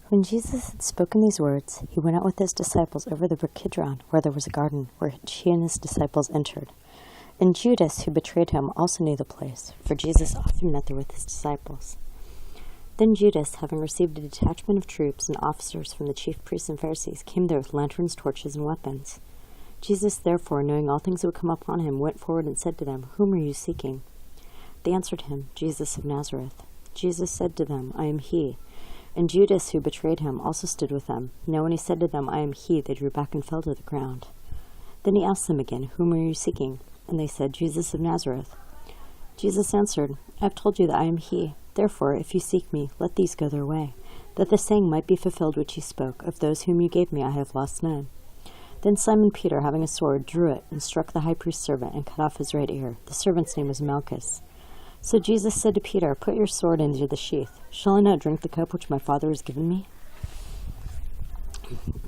When Jesus had spoken these words, he went out with his disciples over the brook Kidron, where there was a garden, which he and his disciples entered. And Judas, who betrayed him, also knew the place, for Jesus often met there with his disciples. Then Judas, having received a detachment of troops and officers from the chief priests and Pharisees, came there with lanterns, torches, and weapons. Jesus, therefore, knowing all things that would come upon him, went forward and said to them, "Whom are you seeking?" They answered him, "Jesus of Nazareth." Jesus said to them, "I am he." And Judas, who betrayed him, also stood with them. Now when he said to them, "I am he," they drew back and fell to the ground. Then he asked them again, "Whom are you seeking?" And they said, "Jesus of Nazareth." Jesus answered, "I have told you that I am he. Therefore, if you seek me, let these go their way, that the saying might be fulfilled which he spoke, 'Of those whom you gave me I have lost none.'" Then Simon Peter, having a sword, drew it, and struck the high priest's servant, and cut off his right ear. The servant's name was Malchus. So Jesus said to Peter, "Put your sword into the sheath. Shall I not drink the cup which my Father has given me?"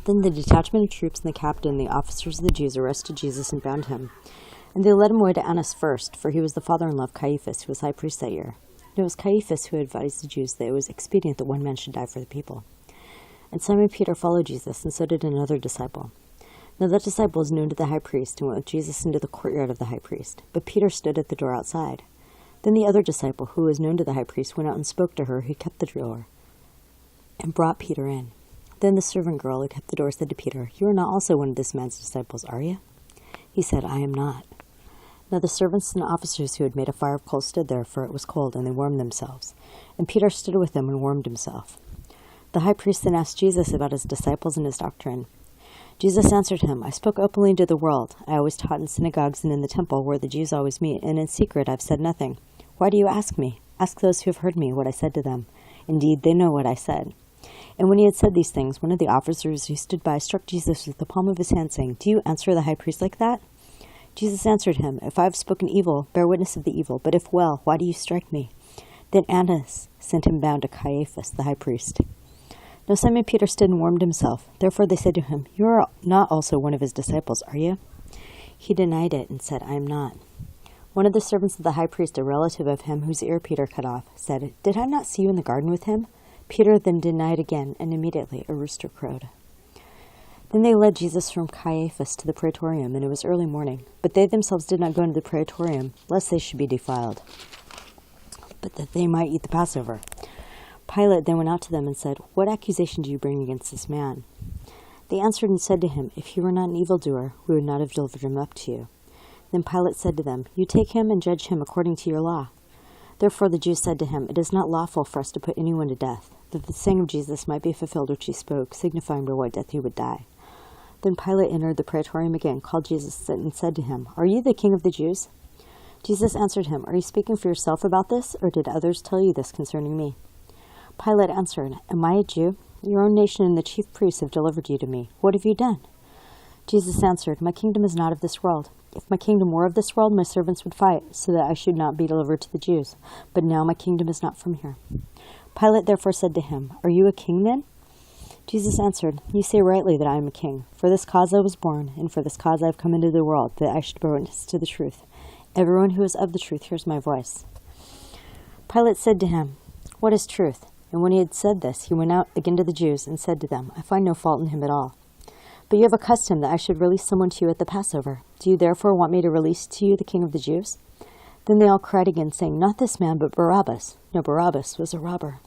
Then the detachment of troops and the captain and the officers of the Jews arrested Jesus and bound him. And they led him away to Annas first, for he was the father-in-law of Caiaphas, who was high priest that year. And it was Caiaphas who advised the Jews that it was expedient that one man should die for the people. And Simon Peter followed Jesus, and so did another disciple. Now that disciple was known to the high priest, and went with Jesus into the courtyard of the high priest. But Peter stood at the door outside. Then the other disciple, who was known to the high priest, went out and spoke to her who kept the door, and brought Peter in. Then the servant girl who kept the door said to Peter, "You are not also one of this man's disciples, are you?" He said, "I am not." Now the servants and officers who had made a fire of coals stood there, for it was cold, and they warmed themselves. And Peter stood with them and warmed himself. The high priest then asked Jesus about his disciples and his doctrine. Jesus answered him, "I spoke openly to the world. I always taught in synagogues and in the temple, where the Jews always meet, and in secret I have said nothing. Why do you ask me? Ask those who have heard me what I said to them. Indeed, they know what I said." And when he had said these things, one of the officers who stood by struck Jesus with the palm of his hand, saying, "Do you answer the high priest like that?" Jesus answered him, "If I have spoken evil, bear witness of the evil. But if well, why do you strike me?" Then Annas sent him bound to Caiaphas, the high priest. Now Simon Peter stood and warmed himself. Therefore they said to him, "You are not also one of his disciples, are you?" He denied it and said, "I am not." One of the servants of the high priest, a relative of him whose ear Peter cut off, said, "Did I not see you in the garden with him?" Peter then denied again, and immediately a rooster crowed. Then they led Jesus from Caiaphas to the praetorium, and it was early morning. But they themselves did not go into the praetorium, lest they should be defiled, but that they might eat the Passover. Pilate then went out to them and said, "What accusation do you bring against this man?" They answered and said to him, "If he were not an evildoer, we would not have delivered him up to you." Then Pilate said to them, "You take him and judge him according to your law." Therefore the Jews said to him, "It is not lawful for us to put anyone to death, that the saying of Jesus might be fulfilled which he spoke, signifying by what death he would die." Then Pilate entered the praetorium again, called Jesus, and said to him, "Are you the king of the Jews?" Jesus answered him, "Are you speaking for yourself about this, or did others tell you this concerning me?" Pilate answered, "Am I a Jew? Your own nation and the chief priests have delivered you to me. What have you done?" Jesus answered, "My kingdom is not of this world. If my kingdom were of this world, my servants would fight, so that I should not be delivered to the Jews. But now my kingdom is not from here." Pilate therefore said to him, "Are you a king then?" Jesus answered, "You say rightly that I am a king. For this cause I was born, and for this cause I have come into the world, that I should bear witness to the truth. Everyone who is of the truth hears my voice." Pilate said to him, "What is truth?" And when he had said this, he went out again to the Jews and said to them, "I find no fault in him at all. But you have a custom that I should release someone to you at the Passover. Do you therefore want me to release to you the king of the Jews?" Then they all cried again, saying, "Not this man, but Barabbas." Now Barabbas was a robber.